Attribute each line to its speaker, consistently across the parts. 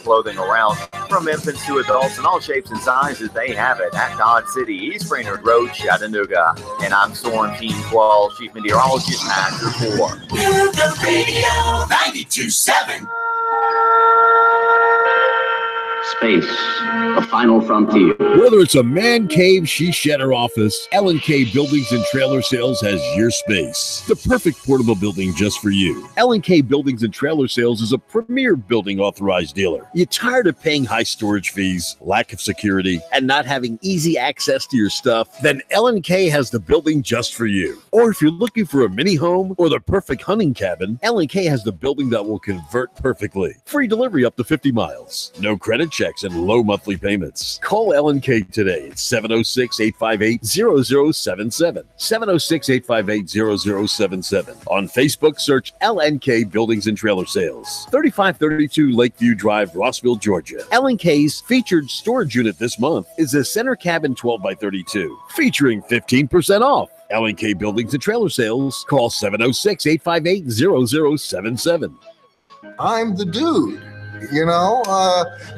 Speaker 1: clothing around. From infants to adults in all shapes and sizes, they have it at Dodge City, East Brainerd Road, Chattanooga. And I'm Storm Team Quall, Chief Meteorologist at Report.
Speaker 2: News Radio 92.7.
Speaker 3: Space, the final frontier.
Speaker 4: Whether it's a man cave, she shed her office, L&K Buildings and Trailer Sales has your space. The perfect portable building just for you. L&K Buildings and Trailer Sales is a premier building authorized dealer. You tired of paying high storage fees, lack of security, and not having easy access to your stuff? Then L&K has the building just for you. Or if you're looking for a mini home or the perfect hunting cabin, L&K has the building that will convert perfectly. Free delivery up to 50 miles. No credit checks and low monthly payments. Call L&K today at 706-858-0077. 706-858-0077. On Facebook, search L&K Buildings and Trailer Sales. 3532 Lakeview Drive, Rossville, Georgia. L&K's featured storage unit this month is a center cabin 12x32, featuring 15% off. L&K Buildings and Trailer Sales. Call 706-858-0077.
Speaker 5: I'm the dude. You know,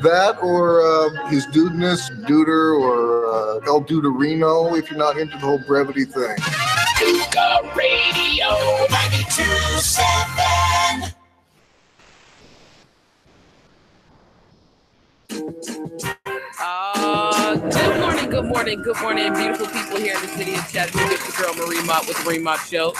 Speaker 5: that or his dudeness, Duder, or El Duderino, if you're not into the whole brevity thing.
Speaker 2: Cougar Radio 92.7.
Speaker 6: Good morning, beautiful people here in the city of Chattanooga. It's your girl Marie Mott with the Marie Mott Show.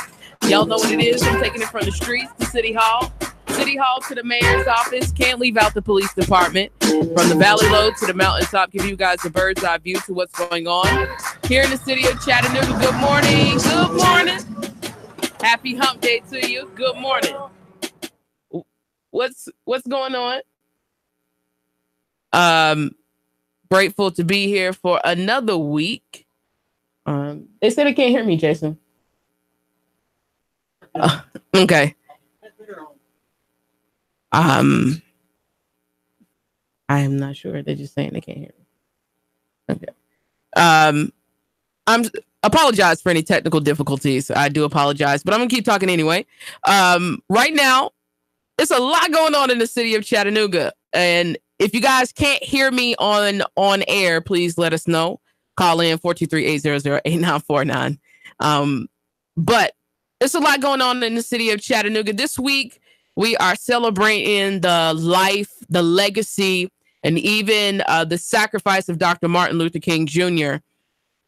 Speaker 6: Y'all know what it is. I'm taking it from the streets to City Hall. City Hall to the mayor's office. Can't leave out the police department. From the Valley Low to the mountaintop, give you guys a bird's eye view to what's going on here in the city of Chattanooga. Good morning. Good morning. Happy hump day to you. Good morning. What's going on? Grateful to be here for another week. They said they can't hear me, Jason. Okay. I am not sure. They're just saying they can't hear me. Okay. I'm apologize for any technical difficulties. I do apologize, but I'm gonna keep talking anyway. Right now, there's a lot going on in the city of Chattanooga, and if you guys can't hear me on air, please let us know. Call in 423-800-8949. But there's a lot going on in the city of Chattanooga this week. We are celebrating the life, the legacy, and even the sacrifice of Dr. Martin Luther King Jr.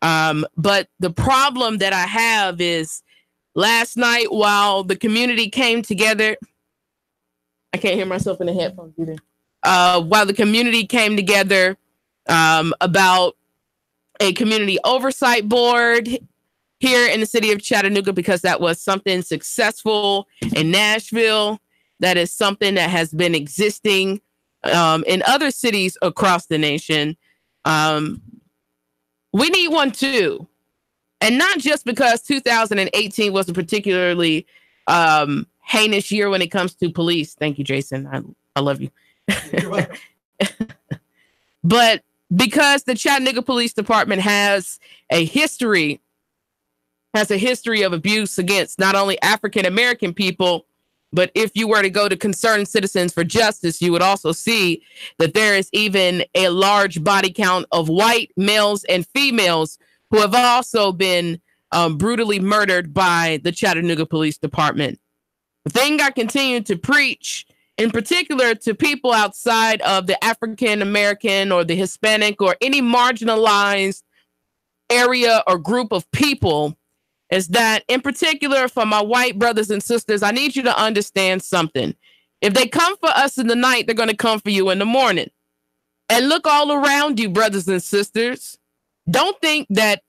Speaker 6: But the problem that I have is last night while the community came together, I can't hear myself in the headphones either. While the community came together about a community oversight board here in the city of Chattanooga, because that was something successful in Nashville. That is something that has been existing in other cities across the nation. We need one too. And not just because 2018 was a particularly heinous year when it comes to police. Thank you, Jason. I love you. But because the Chattanooga Police Department has a history of abuse against not only African American people, but if you were to go to Concerned Citizens for Justice, you would also see that there is even a large body count of white males and females who have also been brutally murdered by the Chattanooga Police Department. The thing I continue to preach, in particular to people outside of the African American or the Hispanic or any marginalized area or group of people, is that in particular for my white brothers and sisters, I need you to understand something. If they come for us in the night, they're going to come for you in the morning. And look all around you, brothers and sisters. Don't think that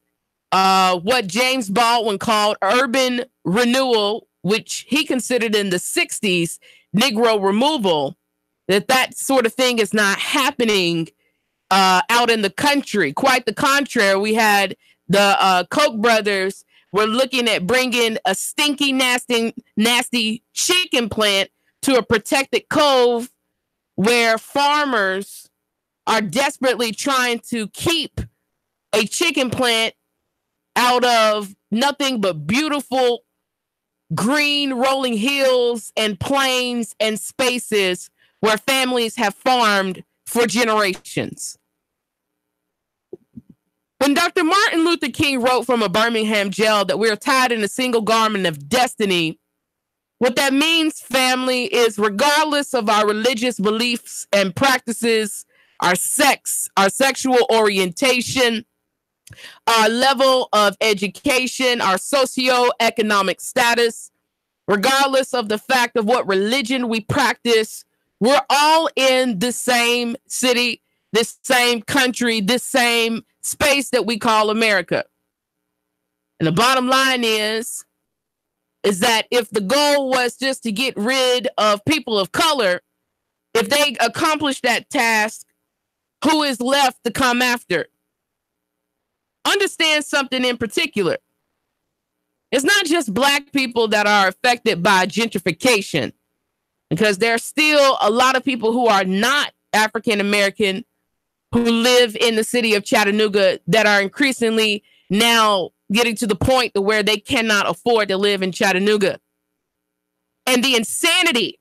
Speaker 6: what James Baldwin called urban renewal, which he considered in the 60s, Negro removal, that sort of thing is not happening out in the country. Quite the contrary. We had the Koch brothers were looking at bringing a stinky, nasty chicken plant to a protected cove where farmers are desperately trying to keep a chicken plant out of nothing but beautiful green rolling hills and plains and spaces where families have farmed for generations. When Dr. Martin Luther King wrote from a Birmingham jail that we're tied in a single garment of destiny, what that means, family, is regardless of our religious beliefs and practices, our sex, our sexual orientation, our level of education, our socioeconomic status, regardless of the fact of what religion we practice, we're all in the same city, this same country, this same space that we call America. And the bottom line is that if the goal was just to get rid of people of color, if they accomplish that task, who is left to come after? Understand something in particular. It's not just Black people that are affected by gentrification, because there's still a lot of people who are not African American who live in the city of Chattanooga that are increasingly now getting to the point to where they cannot afford to live in Chattanooga. And the insanity,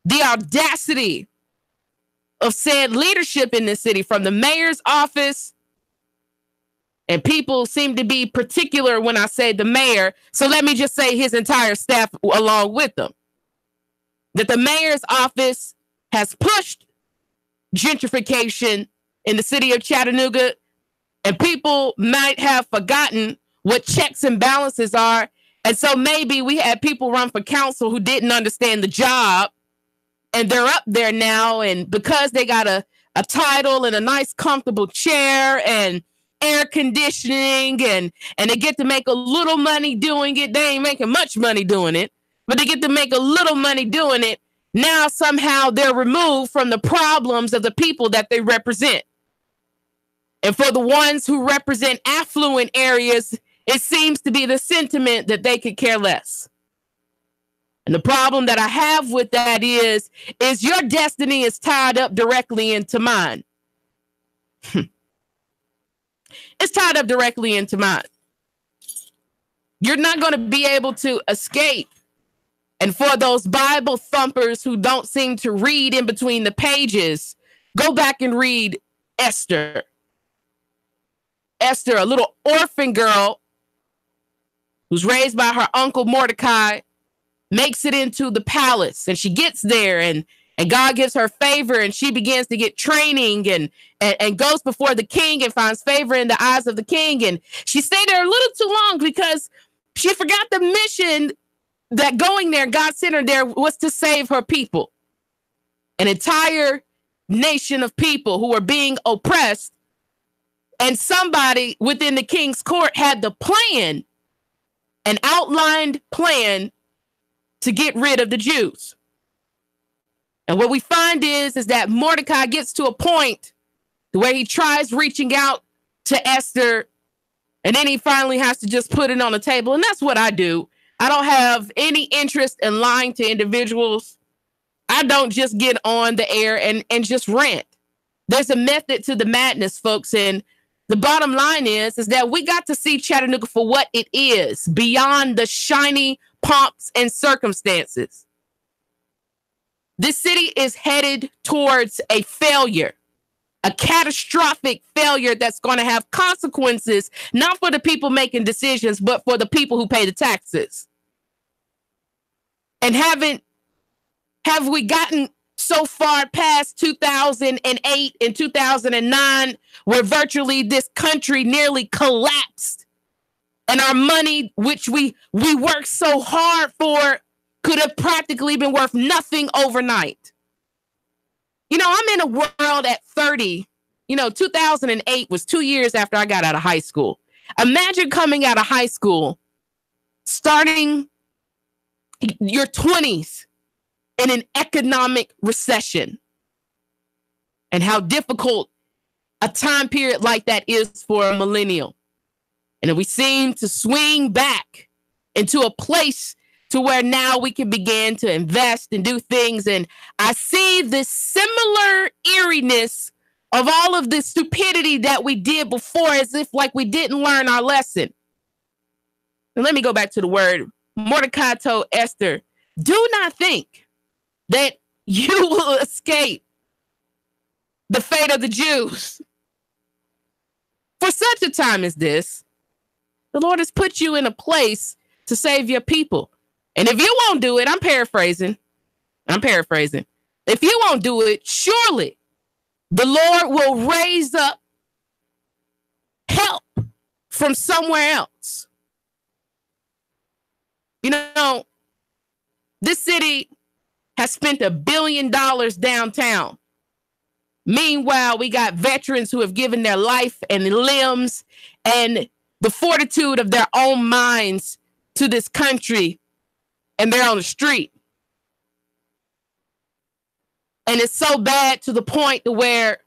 Speaker 6: the audacity of said leadership in this city, from the mayor's office, and people seem to be particular when I say the mayor, so let me just say his entire staff along with them, that the mayor's office has pushed gentrification in the city of Chattanooga, and people might have forgotten what checks and balances are. And so maybe we had people run for council who didn't understand the job, and they're up there now, and because they got a title and a nice comfortable chair and air conditioning, and they get to make a little money doing it. They ain't making much money doing it, but they get to make a little money doing it. Now somehow they're removed from the problems of the people that they represent. And for the ones who represent affluent areas, it seems to be the sentiment that they could care less. And the problem that I have with that is your destiny is tied up directly into mine. It's tied up directly into mine. You're not going to be able to escape. And for those Bible thumpers who don't seem to read in between the pages, go back and read Esther. Esther, a little orphan girl who's raised by her uncle Mordecai, makes it into the palace, and she gets there, and God gives her favor, and she begins to get training and goes before the king and finds favor in the eyes of the king. And she stayed there a little too long because she forgot the mission that going there, God sent her there, was to save her people. An entire nation of people who were being oppressed. And somebody within the king's court had the plan, an outlined plan to get rid of the Jews. And what we find is that Mordecai gets to a point where he tries reaching out to Esther, and then he finally has to just put it on the table. And that's what I do. I don't have any interest in lying to individuals. I don't just get on the air and just rant. There's a method to the madness, folks. And the bottom line is that we got to see Chattanooga for what it is, beyond the shiny pomps and circumstances. This city is headed towards a failure, a catastrophic failure that's going to have consequences, not for the people making decisions, but for the people who pay the taxes. And have we gotten so far past 2008 and 2009 where virtually this country nearly collapsed, and our money, which we worked so hard for, could have practically been worth nothing overnight? You know, I'm in a world at 30. 2008 was 2 years after I got out of high school. Imagine coming out of high school, starting your 20s in an economic recession, and how difficult a time period like that is for a millennial. And we seem to swing back into a place to where now we can begin to invest and do things. And I see this similar eeriness of all of the stupidity that we did before, as if like we didn't learn our lesson. And let me go back to the word. Mordecai told Esther, do not think that you will escape the fate of the Jews. For such a time as this, the Lord has put you in a place to save your people. And if you won't do it, I'm paraphrasing. If you won't do it, surely the Lord will raise up help from somewhere else. You know, this city has spent $1 billion downtown. Meanwhile, we got veterans who have given their life and limbs and the fortitude of their own minds to this country, and they're on the street. And it's so bad to the point to where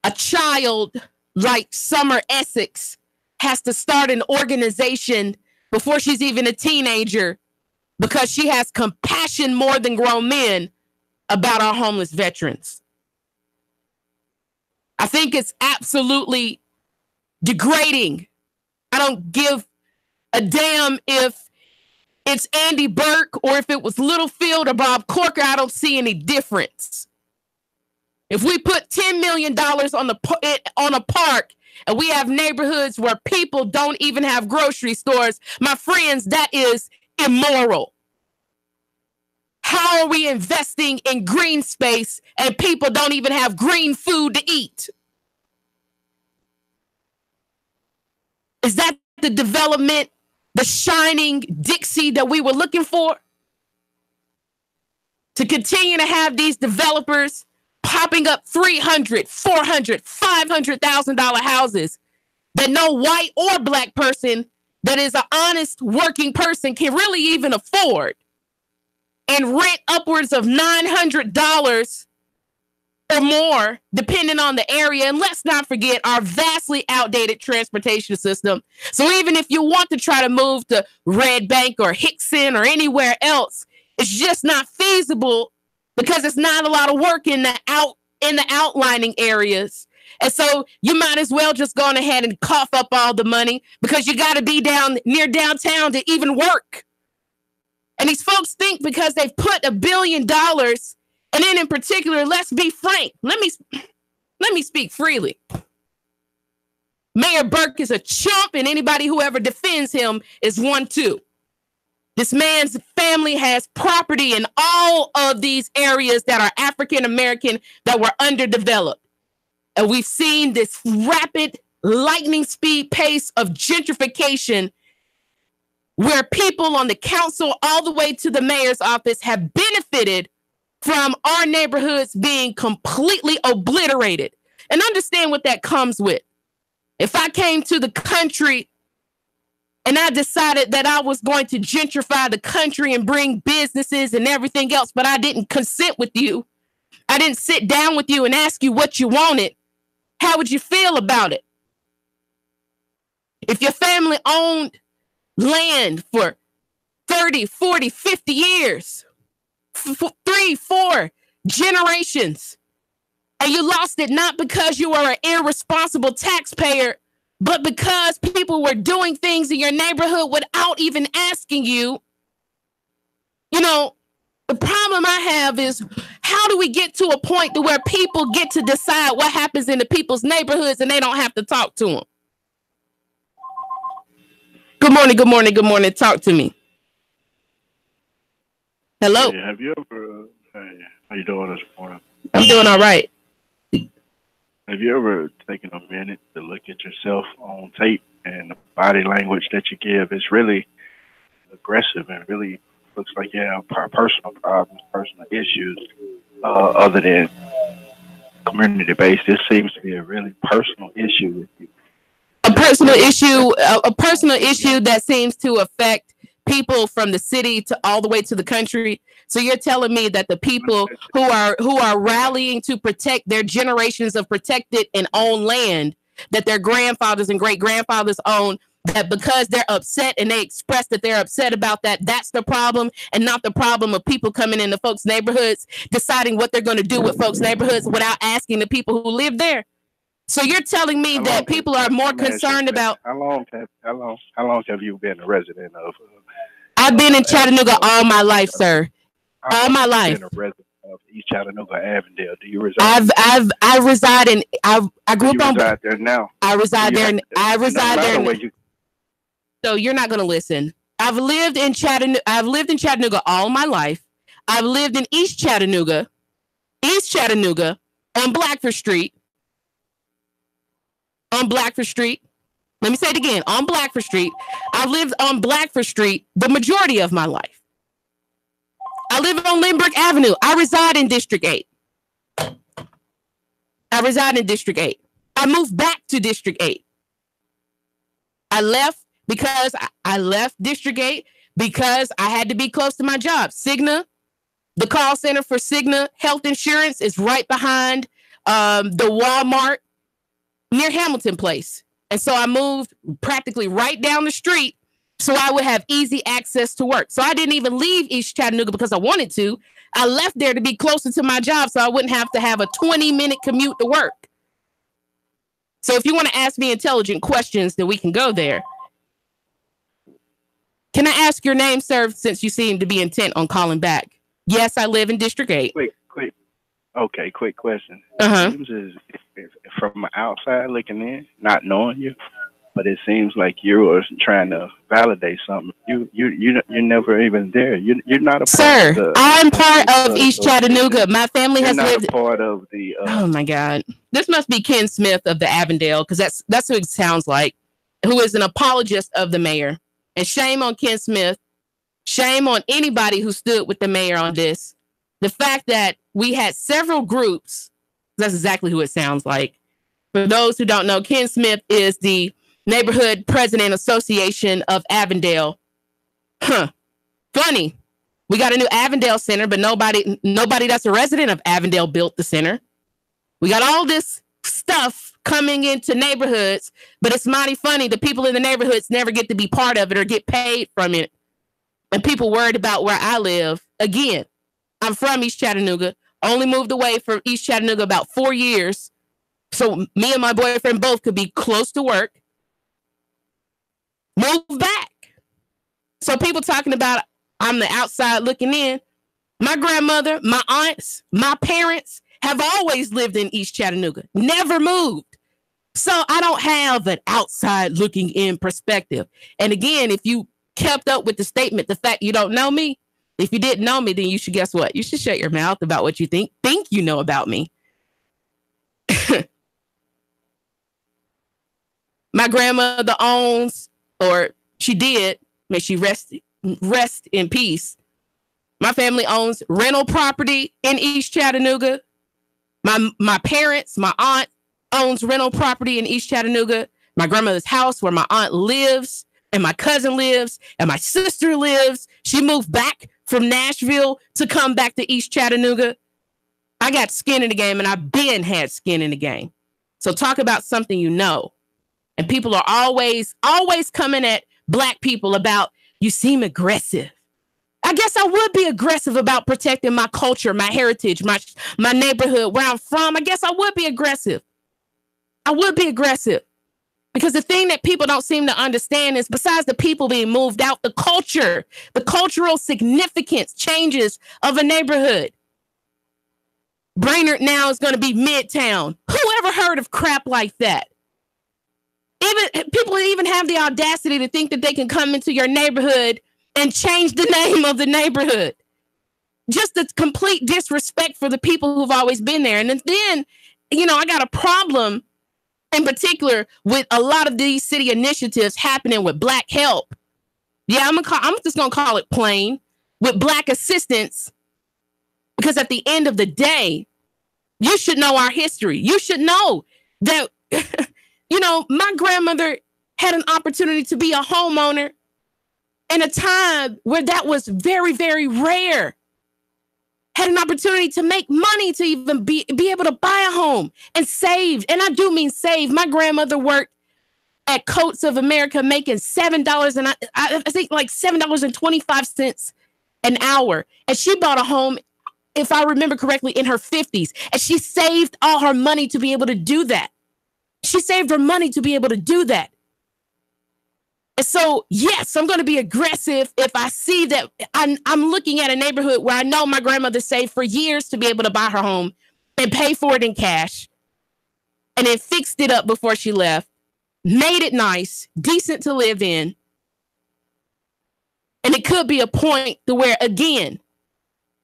Speaker 6: a child like Summer Essex has to start an organization before she's even a teenager because she has compassion more than grown men about our homeless veterans. I think it's absolutely degrading. I don't give a damn if it's Andy Burke or if it was Littlefield or Bob Corker. I don't see any difference. If we put $10 million on a park and we have neighborhoods where people don't even have grocery stores, my friends, that is immoral. How are we investing in green space and people don't even have green food to eat? Is that the development, the shining Dixie that we were looking for? To continue to have these developers popping up $300,000, $400,000, $500,000 houses that no white or black person that is an honest working person can really even afford, and rent upwards of $900 or more, depending on the area. And let's not forget our vastly outdated transportation system. So even if you want to try to move to Red Bank or Hickson or anywhere else, it's just not feasible because it's not a lot of work in the outlining areas. And so you might as well just go on ahead and cough up all the money because you got to be down near downtown to even work. And these folks think because they've put $1 billion, and then in particular, let's be frank. Let me speak freely. Mayor Burke is a chump, and anybody who ever defends him is one too. This man's family has property in all of these areas that are African American that were underdeveloped. And we've seen this rapid lightning speed pace of gentrification where people on the council all the way to the mayor's office have benefited from our neighborhoods being completely obliterated. And understand what that comes with. If I came to the country and I decided that I was going to gentrify the country and bring businesses and everything else, but I didn't consent with you, I didn't sit down with you and ask you what you wanted, how would you feel about it? If your family owned land for 30, 40, 50 years, 3, 4 generations, and you lost it not because you were an irresponsible taxpayer, but because people were doing things in your neighborhood without even asking you. You know, the problem I have is how do we get to a point to where people get to decide what happens in the people's neighborhoods and they don't have to talk to them? Good morning, good morning, good morning. Talk to me. Hello.
Speaker 7: Hey, have you ever, hey, how you doing this morning?
Speaker 6: I'm doing all right.
Speaker 7: Have you ever taken a minute to look at yourself on tape and the body language that you give? It's really aggressive and really looks like you have personal problems, personal issues, other than community-based. This seems to be a really personal issue with you. A personal issue that seems to affect people from the city to all the way to the country. So you're telling me that the people who are rallying to protect their generations of protected and owned land that their grandfathers and great grandfathers owned, that because they're upset and they express that they're upset about that, that's the problem, and not the problem of people coming into folks' neighborhoods, deciding what they're going to do with folks' neighborhoods without asking the people who live there. So you're telling me that people are more concerned about how long have you been a resident of?
Speaker 6: I've been in Chattanooga all my life, sir. all my life.
Speaker 7: Been a resident of East Chattanooga, Avondale. Do you reside?
Speaker 6: I reside in. I grew up on.
Speaker 7: Reside there now.
Speaker 6: I reside there. I reside there. So you're not going to listen. I've lived in Chattanooga all my life. I've lived in East Chattanooga, on Blackford Street. On Blackford Street. Let me say it again. On Blackford Street. I've lived on Blackford Street the majority of my life. I live on Lindbergh Avenue. I reside in District 8. I moved back to District 8. I left because I left District 8 because I had to be close to my job. Cigna, the call center for Cigna Health Insurance is right behind the Walmart near Hamilton Place. And so I moved practically right down the street so I would have easy access to work. So I didn't even leave East Chattanooga because I wanted to. I left there to be closer to my job so I wouldn't have to have a 20-minute commute to work. So if you want to ask me intelligent questions, then we can go there. Can I ask your name, sir, since you seem to be intent on calling back? Yes, I live in District 8.
Speaker 7: Quick question.
Speaker 6: Uh-huh.
Speaker 7: It seems as from outside looking in, not knowing you, but it seems like you were trying to validate something. You're never even there. You're not a part.
Speaker 6: Sir,
Speaker 7: of the,
Speaker 6: I'm part of East Chattanooga. My family has lived.
Speaker 7: Part of the.
Speaker 6: Oh my God! This must be Ken Smith of the Avondale, because that's who it sounds like, who is an apologist of the mayor. And shame on Ken Smith. Shame on anybody who stood with the mayor on this. The fact that we had several groups. That's exactly who it sounds like. For those who don't know, Ken Smith is the Neighborhood President Association of Avondale. Funny. We got a new Avondale Center, but nobody that's a resident of Avondale built the center. We got all this stuff coming into neighborhoods, but it's mighty funny. The people in the neighborhoods never get to be part of it or get paid from it. And people worried about where I live. Again, I'm from East Chattanooga. Only moved away from East Chattanooga about 4 years. So me and my boyfriend both could be close to work. Move back. So people talking about I'm the outside looking in. My grandmother, my aunts, my parents have always lived in East Chattanooga. Never moved. So I don't have an outside looking in perspective. And again, if you kept up with the statement, the fact you don't know me, if you didn't know me, then you should guess what? You should shut your mouth about what you think you know about me. My grandmother owns, or she did, may she rest in peace. My family owns rental property in East Chattanooga. My parents, my aunt owns rental property in East Chattanooga. My grandmother's house where my aunt lives and my cousin lives and my sister lives. She moved back from Nashville to come back to East Chattanooga. I got skin in the game, and I've been had skin in the game. So talk about something you know. And people are always coming at Black people about, you seem aggressive. I guess I would be aggressive about protecting my culture, my heritage, my neighborhood, where I'm from. I guess I would be aggressive. Because the thing that people don't seem to understand is, besides the people being moved out, the culture, the cultural significance changes of a neighborhood. Brainerd now is going to be Midtown. Who ever heard of crap like that? Even people even have the audacity to think that they can come into your neighborhood and change the name of the neighborhood. Just a complete disrespect for the people who've always been there. And then, I got a problem in particular with a lot of these city initiatives happening with Black help. Yeah, I'm just going to call it plain, with Black assistance, because at the end of the day, you should know our history. You should know that, my grandmother had an opportunity to be a homeowner in a time where that was very, very rare. Had an opportunity to make money to even be able to buy a home and save. And I do mean save. My grandmother worked at Coats of America making $7 and I think like $7.25 an hour. And she bought a home, if I remember correctly, in her 50s. And she saved all her money to be able to do that. She saved her money to be able to do that. And so, yes, I'm going to be aggressive if I see that I'm looking at a neighborhood where I know my grandmother saved for years to be able to buy her home and pay for it in cash, and then fixed it up before she left, made it nice, decent to live in. And it could be a point to where, again,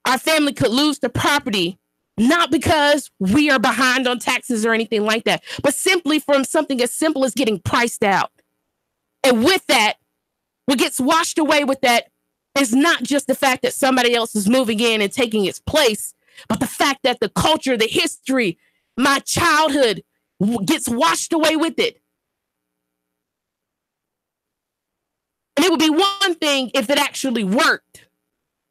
Speaker 6: our family could lose the property, not because we are behind on taxes or anything like that, but simply from something as simple as getting priced out. And with that, what gets washed away with that is not just the fact that somebody else is moving in and taking its place, but the fact that the culture, the history, my childhood gets washed away with it. And it would be one thing if it actually worked.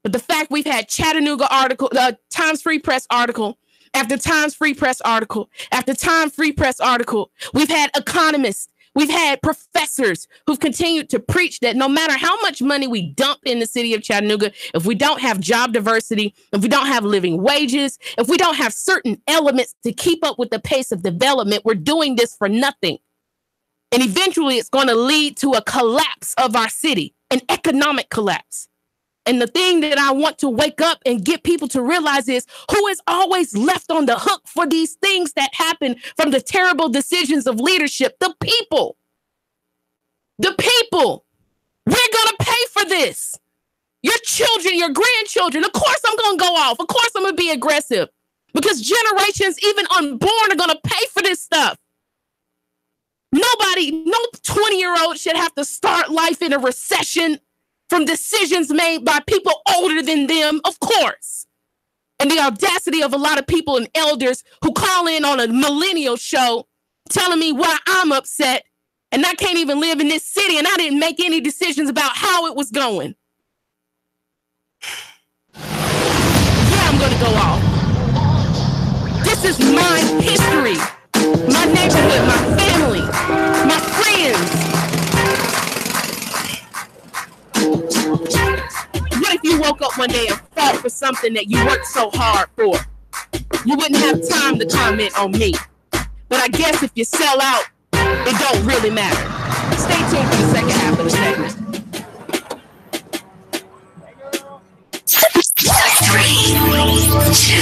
Speaker 6: But the fact we've had Chattanooga article, Times Free Press article, after Times Free Press article, after Times Free Press article, we've had economists, we've had professors who've continued to preach that no matter how much money we dump in the city of Chattanooga, if we don't have job diversity, if we don't have living wages, if we don't have certain elements to keep up with the pace of development, we're doing this for nothing. And eventually it's going to lead to a collapse of our city, an economic collapse. And the thing that I want to wake up and get people to realize is who is always left on the hook for these things that happen from the terrible decisions of leadership? The people. The people. We're going to pay for this. Your children, your grandchildren. Of course I'm going to go off. Of course I'm going to be aggressive. Because generations even unborn are going to pay for this stuff. Nobody, no 20-year-old should have to start life in a recession from decisions made by people older than them, of course. And the audacity of a lot of people and elders who call in on a millennial show telling me why I'm upset and I can't even live in this city and I didn't make any decisions about how it was going. Yeah, I'm going to go off. This is my history, my neighborhood, my family, my friends. What if you woke up one day and fought for something that you worked so hard for? You wouldn't have time to comment on me. But I guess if you sell out, it don't really matter. Stay tuned for the second half of the segment.
Speaker 2: 3, 2,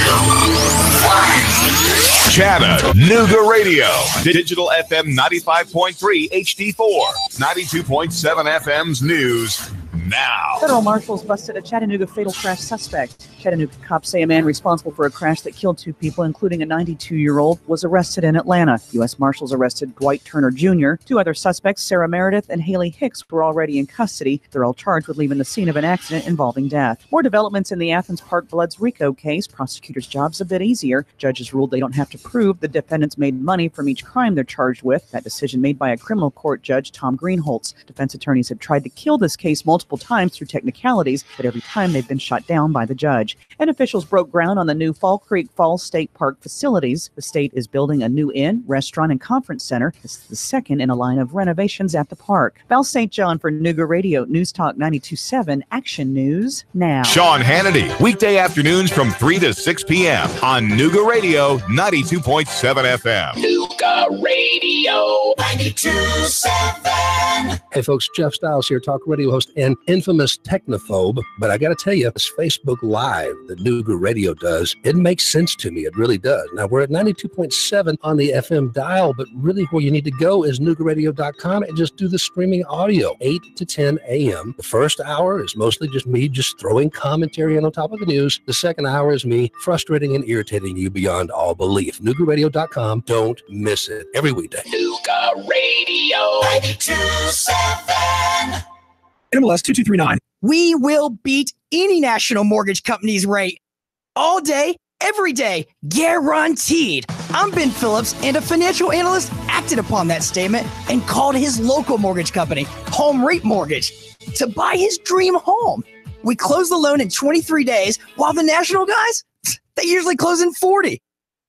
Speaker 2: 1.
Speaker 8: Chattanooga Radio. Digital FM 95.3 HD4. 92.7 FM's news now.
Speaker 9: Federal marshals busted a Chattanooga fatal crash suspect. Chattanooga cops say a man responsible for a crash that killed 2 people, including a 92-year-old, was arrested in Atlanta. U.S. Marshals arrested Dwight Turner Jr. 2 other suspects, Sarah Meredith and Haley Hicks, were already in custody. They're all charged with leaving the scene of an accident involving death. More developments in the Athens Park Bloods RICO case. Prosecutors' job's a bit easier. Judges ruled they don't have to prove the defendants made money from each crime they're charged with. That decision made by a criminal court judge, Tom Greenholtz. Defense attorneys have tried to kill this case multiple times through technicalities, but every time they've been shot down by the judge. And officials broke ground on the new Fall Creek Falls State Park facilities. The state is building a new inn, restaurant, and conference center. This is the second in a line of renovations at the park. Val St. John for Nooga Radio, News Talk 92.7, Action News Now.
Speaker 8: Sean Hannity, weekday afternoons from 3 to 6 p.m. on Nooga Radio 92.7 FM.
Speaker 2: Nooga Radio 92.7.
Speaker 10: Hey folks, Jeff Stiles here, talk radio host and infamous technophobe. But I got to tell you, this Facebook Live that Nooga Radio does, it makes sense to me. It really does. Now, we're at 92.7 on the FM dial, but really where you need to go is NoogaRadio.com and just do the streaming audio, 8 to 10 a.m. The first hour is mostly just me just throwing commentary on top of the news. The second hour is me frustrating and irritating you beyond all belief. NoogaRadio.com. Don't miss it. Every weekday.
Speaker 2: Nooga Radio 92.7.
Speaker 11: MLS 2239. We will beat any national mortgage company's rate. All day, every day, guaranteed. I'm Ben Phillips, and a financial analyst acted upon that statement and called his local mortgage company, Home Rate Mortgage, to buy his dream home. We close the loan in 23 days, while the national guys, they usually close in 40.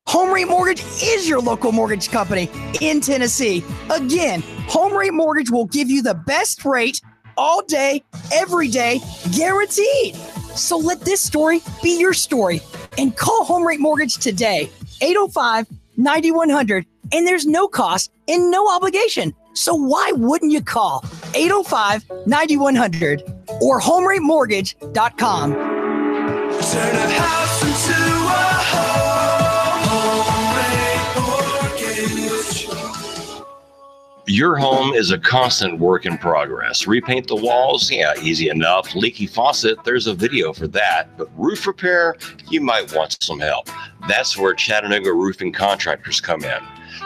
Speaker 11: Home Rate Mortgage is your local mortgage company in Tennessee. Again, Home Rate Mortgage will give you the best rate all day, every day, guaranteed. So let this story be your story and call Home Rate Mortgage today, 805-9100. And there's no cost and no obligation. So why wouldn't you call 805-9100 or homeratemortgage.com.
Speaker 12: Turn a house into a home mortgage.
Speaker 13: Your home is a constant work in progress. Repaint the walls? Yeah, easy enough. Leaky faucet? There's a video for that. But roof repair? You might want some help. That's where Chattanooga Roofing Contractors come in.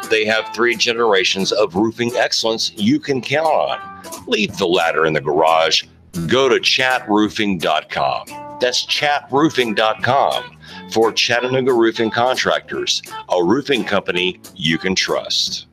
Speaker 13: They have 3 generations of roofing excellence you can count on. Leave the ladder in the garage. Go to chatroofing.com. That's chatroofing.com for Chattanooga Roofing Contractors, a roofing company you can trust.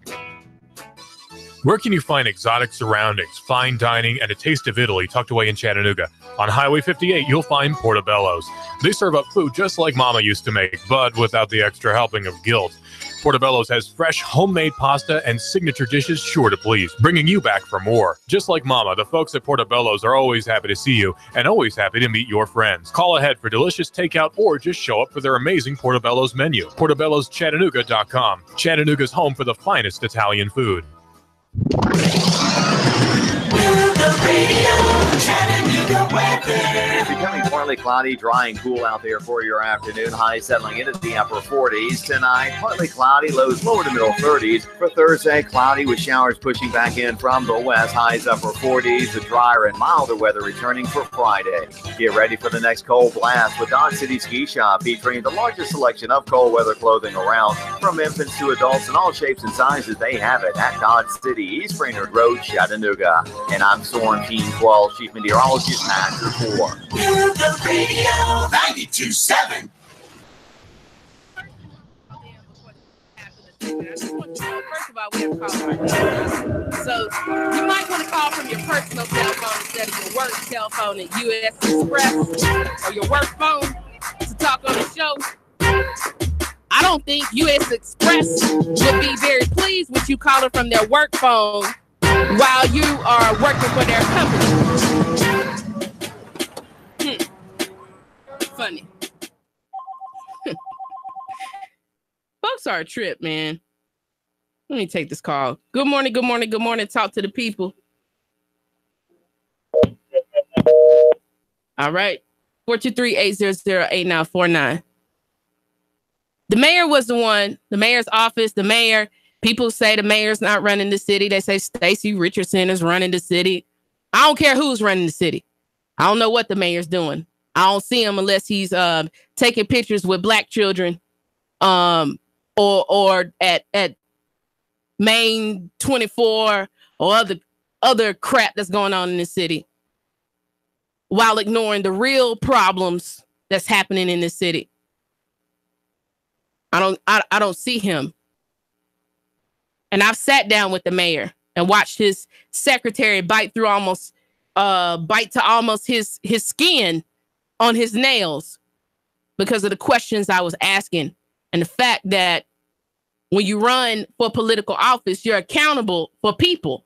Speaker 14: Where can you find exotic surroundings, fine dining, and a taste of Italy tucked away in Chattanooga? On Highway 58, you'll find Portobello's. They serve up food just like Mama used to make, but without the extra helping of guilt. Portobello's has fresh homemade pasta and signature dishes sure to please, bringing you back for more. Just like Mama, the folks at Portobello's are always happy to see you and always happy to meet your friends. Call ahead for delicious takeout or just show up for their amazing Portobello's menu. Portobello'sChattanooga.com, Chattanooga's home for the finest Italian food.
Speaker 1: It's becoming partly cloudy, dry, and cool out there for your afternoon. Highs settling into the upper 40s tonight. Partly cloudy, lows lower to middle 30s. For Thursday, cloudy with showers pushing back in from the west. Highs upper 40s. The drier and milder weather returning for Friday. Get ready for the next cold blast with Dodge City Ski Shop, featuring the largest selection of cold weather clothing around. From infants to adults in all shapes and sizes, they have it at Dodge City, East Brainerd Road, Chattanooga. And I'm Soren Keen Quell, Chief Meteorologist, Matt Report.
Speaker 12: The radio 92.7.
Speaker 6: First of all, we have to call from our So you might want to call from your personal cell phone instead of your work cell phone at US Express or your work phone to talk on the show. I don't think US Express would be very pleased with you calling from their work phone while you are working for their company. Funny. Folks are a trip, man. Let me take this call. Good morning, good morning, good morning. Talk to the people. All right. 423-800-8949. The mayor was the one, the mayor's office, the mayor. People say the mayor's not running the city. They say Stacey Richardson is running the city. I don't care who's running the city. I don't know what the mayor's doing. I don't see him unless he's taking pictures with black children or at Main 24 or other crap that's going on in the city while ignoring the real problems that's happening in the city. I don't see him. And I've sat down with the mayor and watched his secretary bite to almost his skin on his nails because of the questions I was asking. And the fact that when you run for political office, you're accountable for people.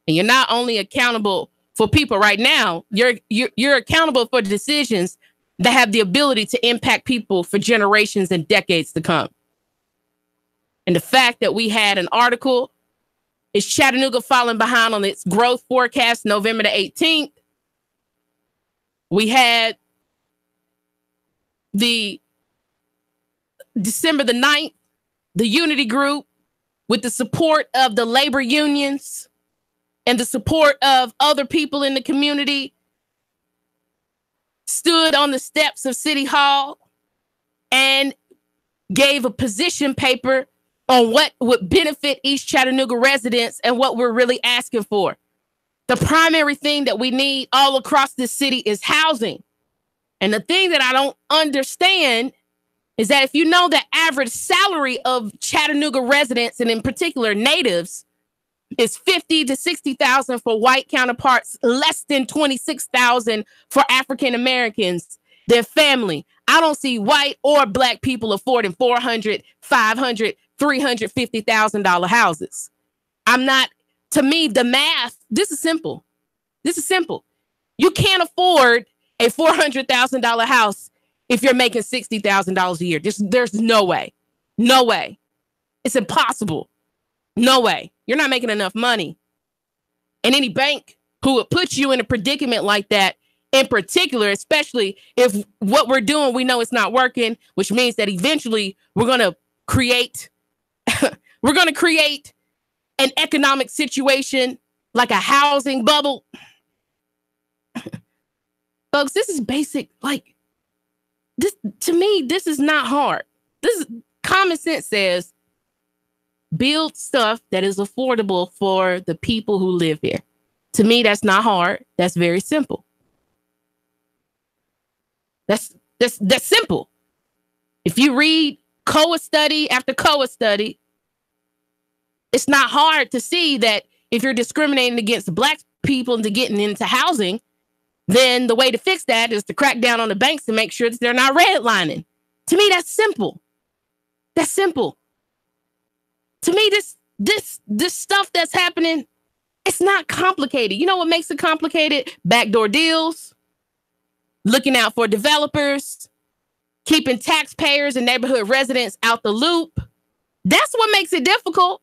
Speaker 6: And you're not only accountable for people right now, you're accountable for decisions that have the ability to impact people for generations and decades to come. And the fact that we had an article, is Chattanooga falling behind on its growth forecast November the 18th? We had the December the 9th, the Unity Group, with the support of the labor unions and the support of other people in the community, stood on the steps of City Hall and gave a position paper on what would benefit East Chattanooga residents and what we're really asking for. The primary thing that we need all across this city is housing. And the thing that I don't understand is that if you know the average salary of Chattanooga residents, and in particular natives, is $50,000 to $60,000 for white counterparts, less than $26,000 for African Americans, their family. I don't see white or black people affording $400,000, $500,000, $350,000 houses. To me, the math, this is simple. You can't afford a $400,000 house if you're making $60,000 a year. There's no way. No way. It's impossible. No way. You're not making enough money. And any bank who would put you in a predicament like that, in particular, especially if what we're doing, we know it's not working, which means that eventually we're going to create an economic situation like a housing bubble. Folks, this is basic. Like, this, to me, this is not hard. This is common sense says build stuff that is affordable for the people who live here. To me, that's not hard. That's very simple. That's simple. If you read COA study after COA study, it's not hard to see that if you're discriminating against Black people into getting into housing, then the way to fix that is to crack down on the banks to make sure that they're not redlining. To me, that's simple. That's simple. To me, this stuff that's happening, it's not complicated. You know what makes it complicated? Backdoor deals, looking out for developers, keeping taxpayers and neighborhood residents out the loop. That's what makes it difficult.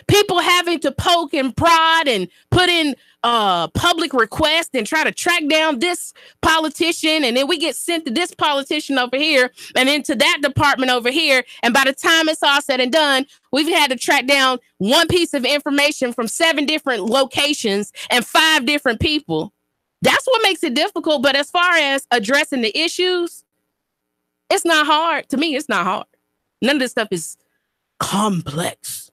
Speaker 6: People having to poke and prod and put in public requests and try to track down this politician. And then we get sent to this politician over here and into that department over here. And by the time it's all said and done, we've had to track down one piece of information from 7 different locations and 5 different people. That's what makes it difficult. But as far as addressing the issues, it's not hard. To me, it's not hard. None of this stuff is complex.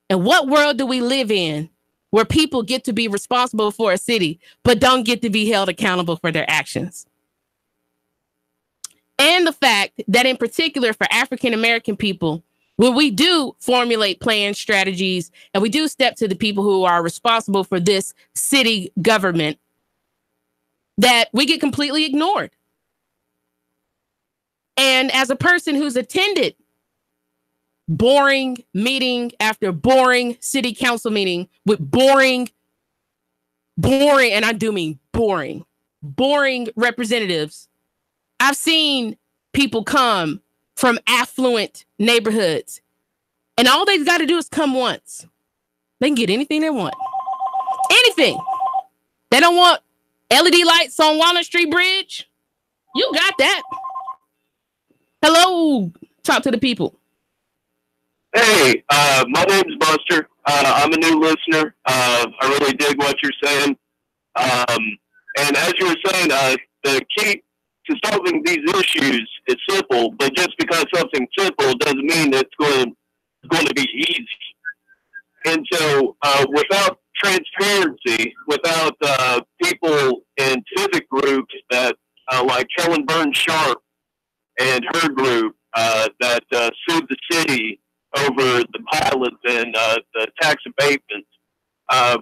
Speaker 6: And what world do we live in where people get to be responsible for a city, but don't get to be held accountable for their actions? And the fact that in particular for African-American people, when we do formulate plans, strategies, and we do step to the people who are responsible for this city government, that we get completely ignored. And as a person who's attended boring meeting after boring city council meeting with boring, and I do mean boring representatives, I've seen people come from affluent neighborhoods and all they've got to do is come once. They can get anything they want. Anything. They don't want LED lights on Walnut Street Bridge. You got that. Hello. Talk to the people.
Speaker 15: Hey, my name's Buster. I'm a new listener. I really dig what you're saying. And as you were saying, the key to solving these issues is simple, but just because something's simple doesn't mean it's going to be easy. And so without transparency, without people in civic groups that like Helen Burns Sharp and her group that sued the city over the pilots and the tax abatements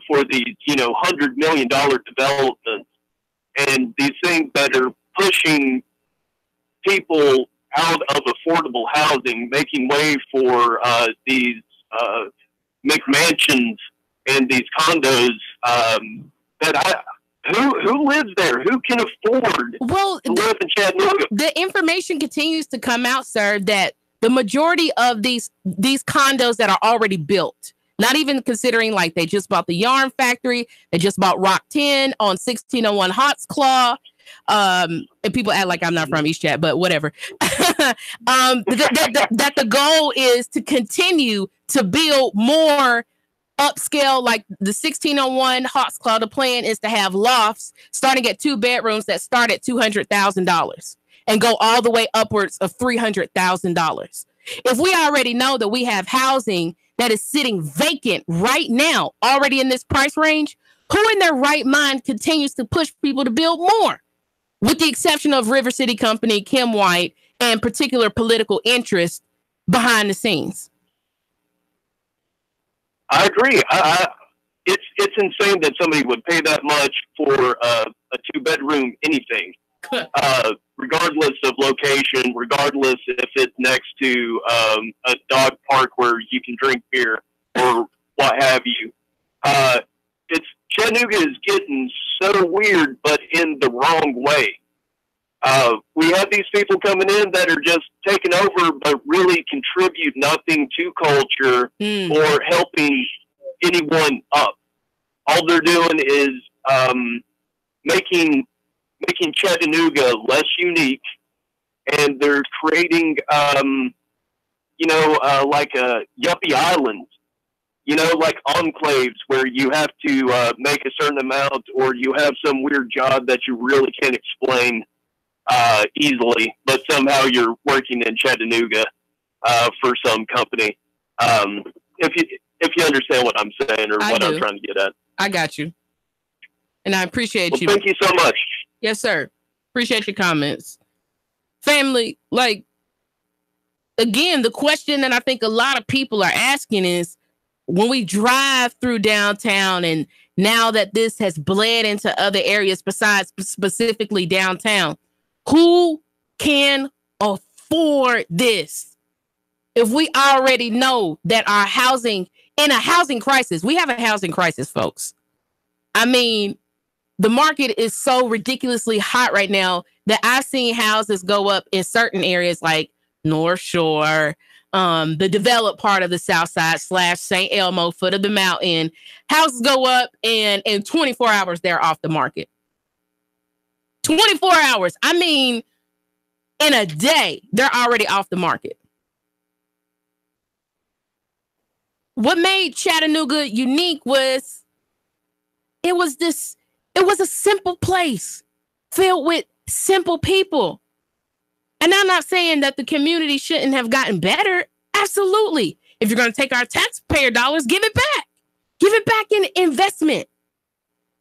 Speaker 15: for these, $100 million developments and these things that are pushing people out of affordable housing, making way for these McMansions and these condos who lives there? Who can afford to live in Chattanooga?
Speaker 6: The information continues to come out, sir, that the majority of these condos that are already built, not even considering like they just bought the yarn factory, they just bought Rock 10 on 1601 Hots Claw. And people act like I'm not from East Chat, but whatever. That the goal is to continue to build more upscale, like the 1601 Hots Claw. The plan is to have lofts starting at 2 bedrooms that start at $200,000 and go all the way upwards of $300,000. If we already know that we have housing that is sitting vacant right now, already in this price range, who in their right mind continues to push people to build more? With the exception of River City Company, Kim White, and particular political interest behind the scenes.
Speaker 15: I agree. It's insane that somebody would pay that much for a 2-bedroom anything, regardless of location, regardless if it's next to a dog park where you can drink beer or what have you. Chattanooga is getting so weird, but in the wrong way. We have these people coming in that are just taking over, but really contribute nothing to culture or helping anyone up. all they're doing is making Chattanooga less unique, and they're creating, like a yuppie island, like enclaves where you have to make a certain amount, or you have some weird job that you really can't explain easily, but somehow you're working in Chattanooga for some company. If you understand what I'm saying, or what I'm trying to get at.
Speaker 6: I got you. And I appreciate you.
Speaker 15: Thank you so much.
Speaker 6: Yes, sir. Appreciate your comments. Family, like, again, the question that I think a lot of people are asking is, when we drive through downtown, and now that this has bled into other areas besides specifically downtown, who can afford this? If we already know that our housing, in a housing crisis, we have a housing crisis, folks. I mean, the market is so ridiculously hot right now that I've seen houses go up in certain areas like North Shore, the developed part of the South Side / St. Elmo, foot of the mountain. Houses go up, and in 24 hours, they're off the market. 24 hours. I mean, in a day, they're already off the market. What made Chattanooga unique was it was a simple place filled with simple people. And I'm not saying that the community shouldn't have gotten better. Absolutely. If you're going to take our taxpayer dollars, give it back. Give it back in investment.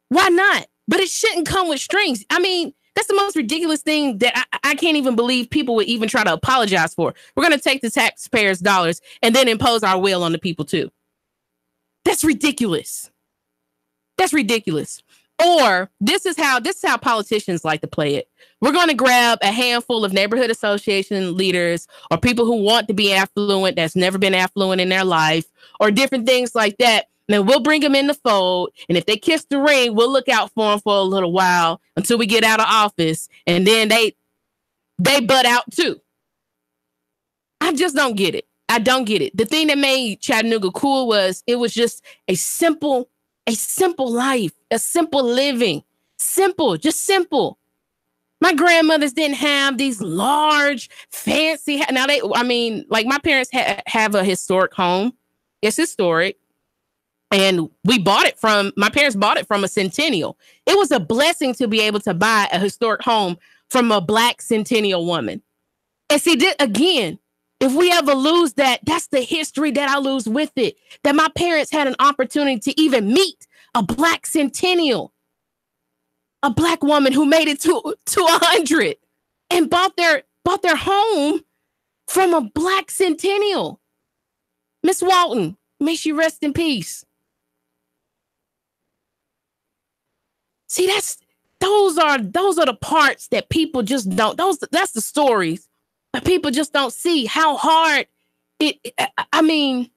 Speaker 6: Why not? But it shouldn't come with strings. I mean, that's the most ridiculous thing that I can't even believe people would even try to apologize for. We're going to take the taxpayers' dollars and then impose our will on the people too. That's ridiculous. That's ridiculous. Or this is how politicians like to play it. We're going to grab a handful of neighborhood association leaders or people who want to be affluent, that's never been affluent in their life, or different things like that. And then we'll bring them in the fold. And if they kiss the ring, we'll look out for them for a little while until we get out of office. And then they butt out too. I just don't get it. I don't get it. The thing that made Chattanooga cool was it was just a simple life, a simple living, just simple. My grandmothers didn't have these large, fancy. Now like my parents have a historic home. It's historic. And my parents bought it from a centennial. It was a blessing to be able to buy a historic home from a Black centennial woman. And see, again, if we ever lose that, that's the history that I lose with it. That my parents had an opportunity to even meet a Black centennial, a Black woman who made it to 100 and bought their home from a Black centennial. Miss Walton, may she rest in peace. See, those are the parts that people just don't. That's the stories. But people just don't see how hard I mean,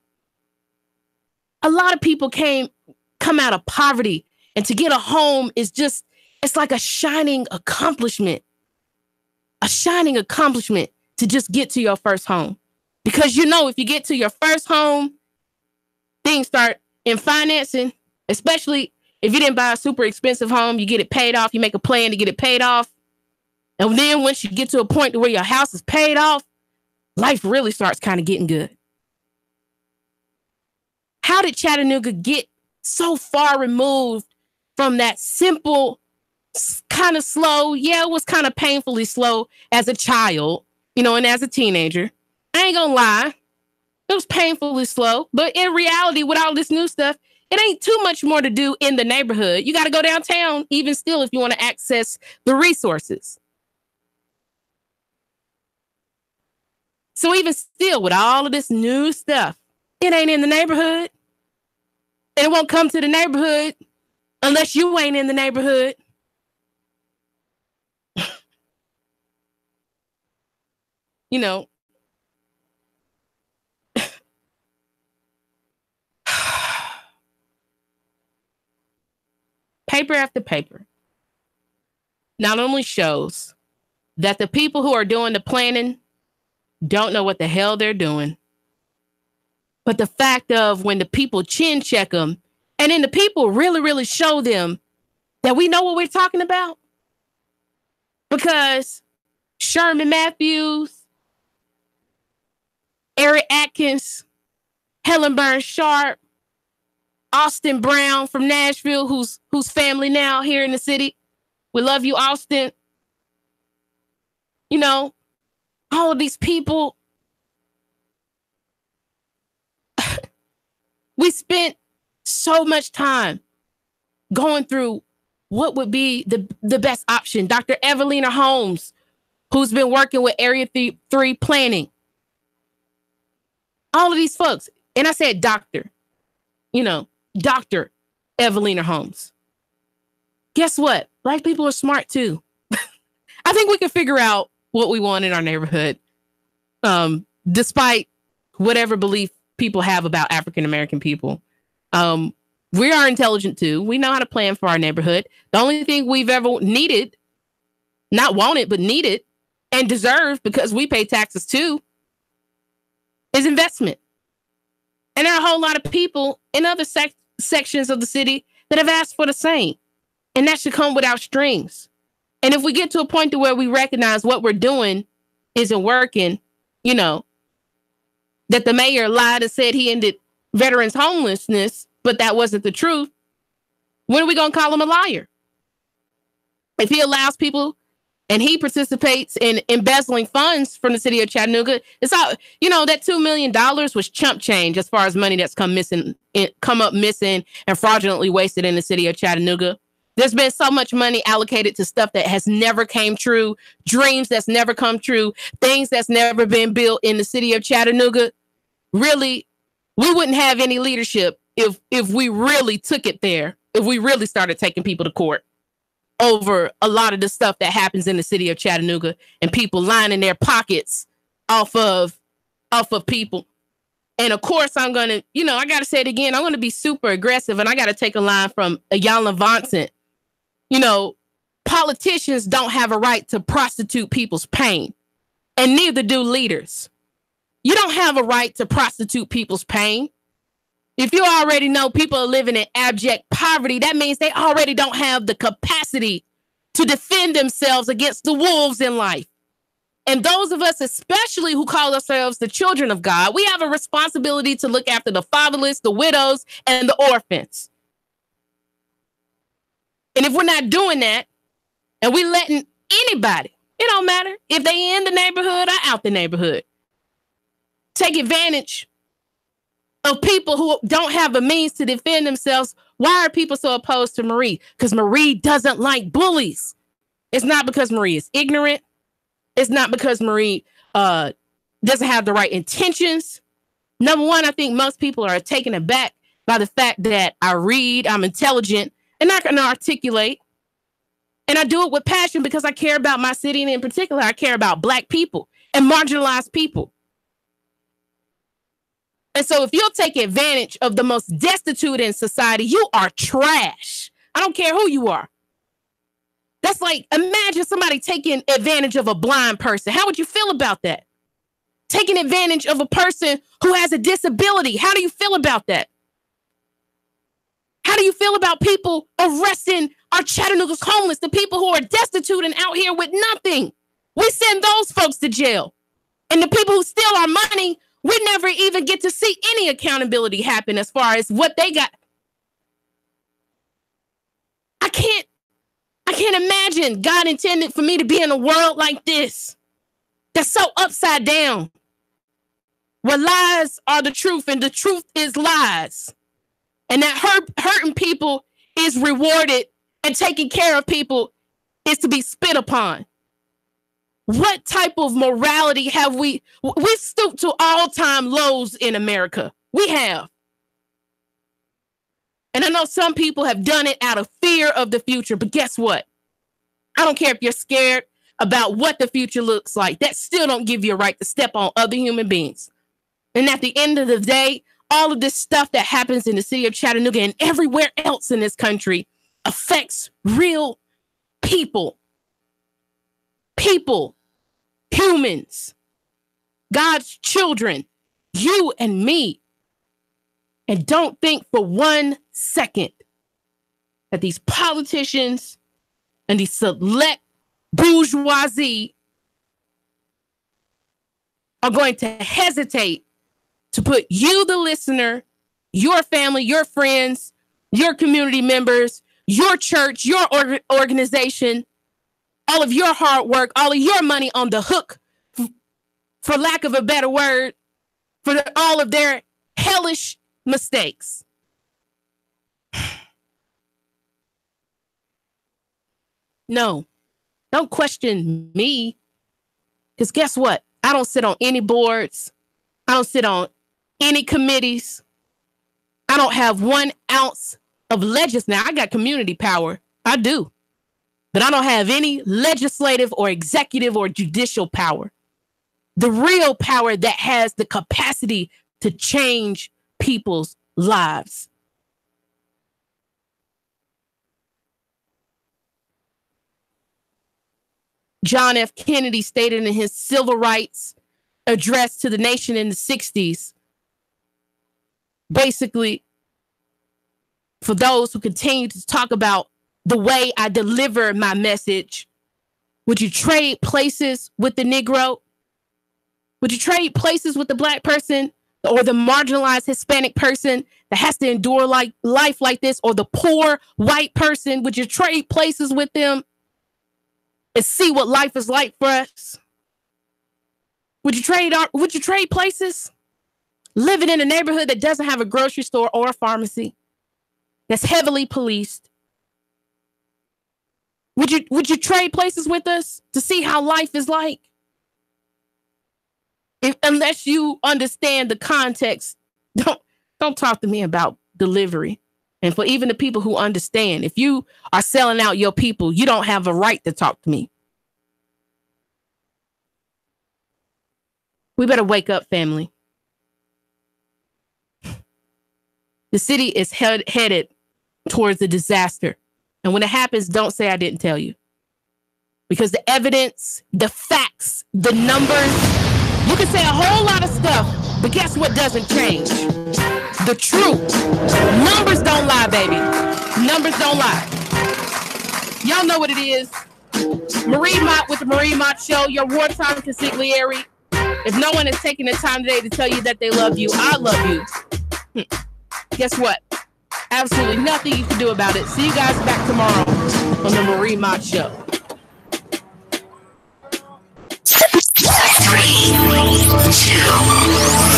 Speaker 6: a lot of people come out of poverty, and to get a home it's like a shining accomplishment. A shining accomplishment to just get to your first home. Because if you get to your first home, things start in financing, especially if you didn't buy a super expensive home, you get it paid off, you make a plan to get it paid off. And then once you get to a point where your house is paid off, life really starts kind of getting good. How did Chattanooga get so far removed from that simple, kind of slow? Yeah, it was kind of painfully slow as a child, and as a teenager. I ain't gonna lie. It was painfully slow. But in reality, with all this new stuff, it ain't too much more to do in the neighborhood. You got to go downtown, even still, if you want to access the resources. So even still, with all of this new stuff, it ain't in the neighborhood. It won't come to the neighborhood unless you ain't in the neighborhood. Paper after paper not only shows that the people who are doing the planning don't know what the hell they're doing, but the fact of when the people chin check them, And then the people really, really show them that we know what we're talking about. Because Sherman Matthews, Eric Atkins, Helen Burns Sharp, Austin Brown from Nashville, whose family now here in the city. We love you, Austin. You know, all of these people. We spent so much time going through what would be the best option. Dr. Evelina Holmes, who's been working with Area 3 planning. All of these folks. And I said doctor. You know, Dr. Evelina Holmes. Guess what? Black people are smart too. I think we can figure out what we want in our neighborhood. Despite whatever belief people have about African American people. We are intelligent too. We know how to plan for our neighborhood. The only thing we've ever needed, not wanted, but needed and deserved because we pay taxes too, is investment. And there are a whole lot of people in other sections of the city that have asked for the same. And that should come without strings. And if we get to a point to where we recognize what we're doing isn't working, you know, that the mayor lied and said he ended veterans homelessness, but that wasn't the truth, when are we going to call him a liar? If he allows people and he participates in embezzling funds from the city of Chattanooga, it's all, you know, that $2 million was chump change as far as money that's come up missing and fraudulently wasted in the city of Chattanooga. There's been so much money allocated to stuff that has never came true, dreams that's never come true, things that's never been built in the city of Chattanooga. Really, we wouldn't have any leadership if we really took it there, if we really started taking people to court over a lot of the stuff that happens in the city of Chattanooga and people lining their pockets off of people. And of course, I'm going to, you know, I got to say it again. I'm going to be super aggressive and I got to take a line from Ayanna Vincent. You know, politicians don't have a right to prostitute people's pain, and neither do leaders. You don't have a right to prostitute people's pain. If you already know people are living in abject poverty, that means they already don't have the capacity to defend themselves against the wolves in life. And those of us, especially who call ourselves the children of God, we have a responsibility to look after the fatherless, the widows, and the orphans. And if we're not doing that, and we letting anybody, it don't matter if they in the neighborhood or out the neighborhood, take advantage of people who don't have a means to defend themselves. Why are people so opposed to Marie? Because Marie doesn't like bullies. It's not because Marie is ignorant. It's not because Marie doesn't have the right intentions. Number one, I think most people are taken aback by the fact that I read, I'm intelligent, and I can articulate. And I do it with passion because I care about my city. And in particular, I care about Black people and marginalized people. And so if you'll take advantage of the most destitute in society, you are trash. I don't care who you are. That's like, imagine somebody taking advantage of a blind person. How would you feel about that? Taking advantage of a person who has a disability. How do you feel about that? How do you feel about people arresting our Chattanooga's homeless, the people who are destitute and out here with nothing? We send those folks to jail. And the people who steal our money, we never even get to see any accountability happen as far as what they got. I can't imagine God intended for me to be in a world like this that's so upside down, where lies are the truth and the truth is lies. And that hurting people is rewarded and taking care of people is to be spit upon. What type of morality have we stooped to all-time lows in America? We have. And I know some people have done it out of fear of the future, but guess what? I don't care if you're scared about what the future looks like. That still don't give you a right to step on other human beings. And at the end of the day, all of this stuff that happens in the city of Chattanooga and everywhere else in this country affects real people. People, humans, God's children, you and me. And don't think for 1 second that these politicians and these select bourgeoisie are going to hesitate to put you, the listener, your family, your friends, your community members, your church, your organization, all of your hard work, all of your money on the hook, for lack of a better word, for all of their hellish mistakes. No, don't question me. Because guess what? I don't sit on any boards. I don't sit on any committees. I don't have 1 ounce of Now, I got community power. I do. But I don't have any legislative or executive or judicial power. The real power that has the capacity to change people's lives. John F. Kennedy stated in his civil rights address to the nation in the 60s, basically, for those who continue to talk about the way I deliver my message, would you trade places with the Negro? Would you trade places with the Black person or the marginalized Hispanic person that has to endure life like this, or the poor white person? Would you trade places with them and see what life is like for us? Would you trade places? Living in a neighborhood that doesn't have a grocery store or a pharmacy, that's heavily policed. Would you trade places with us to see how life is like? Unless you understand the context, don't talk to me about delivery. And for even the people who understand, if you are selling out your people, you don't have a right to talk to me. We better wake up, family. The city is headed towards a disaster. And when it happens, don't say I didn't tell you. Because the evidence, the facts, the numbers, you can say a whole lot of stuff, but guess what doesn't change? The truth. Numbers don't lie, baby. Numbers don't lie. Y'all know what it is. Marie Mott with the Marie Mott Show, your wartime consigliere. If no one is taking the time today to tell you that they love you, I love you. Guess what? Absolutely nothing you can do about it. See you guys back tomorrow on the Marie Mott Show.
Speaker 8: 3, 2,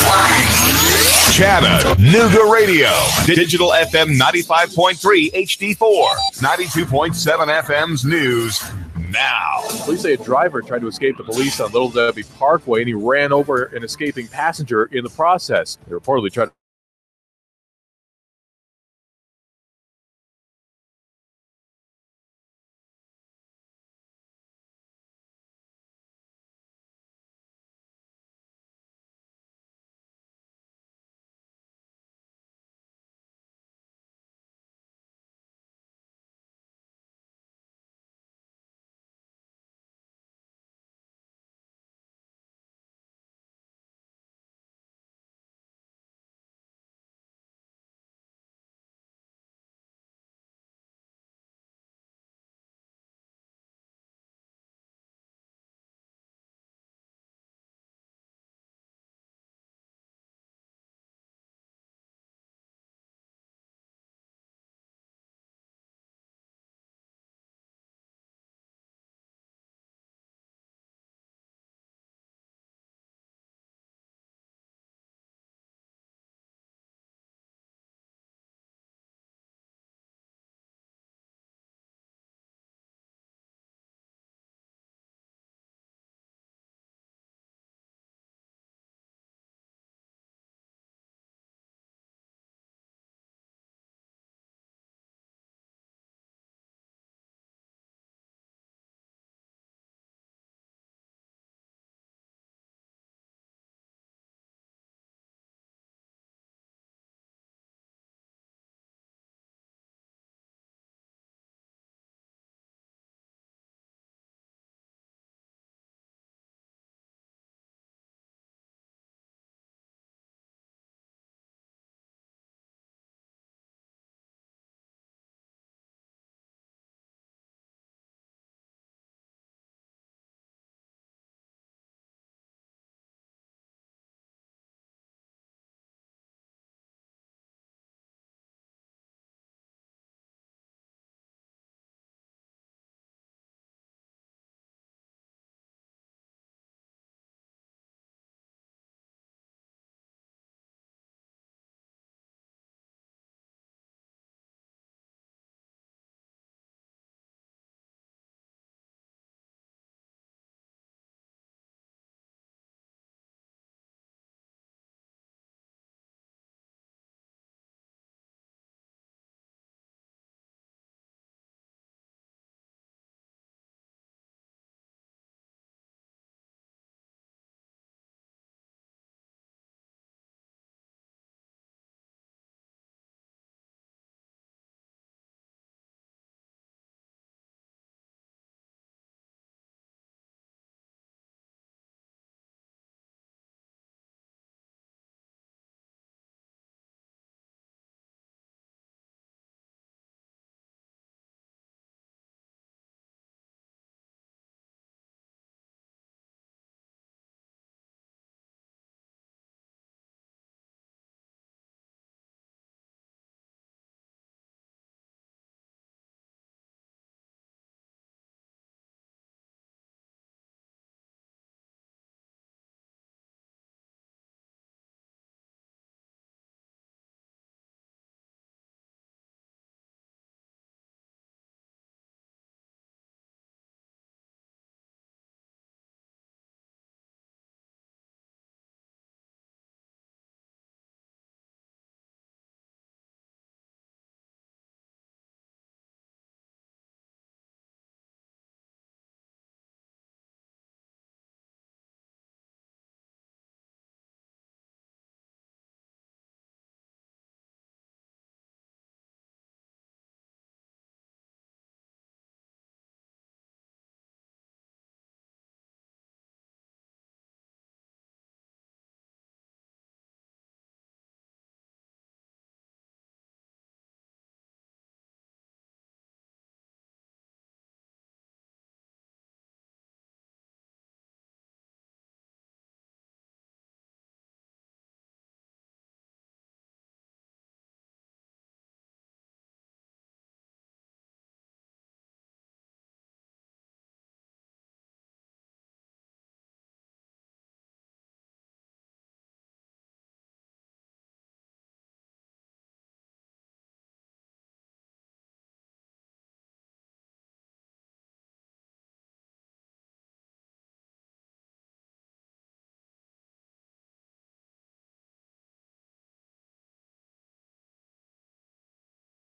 Speaker 8: 1. Chattanooga Radio. Digital FM 95.3 HD4. 92.7 FM's news now.
Speaker 16: Police say a driver tried to escape the police on Little Debbie Parkway, and he ran over an escaping passenger in the process. They reportedly tried to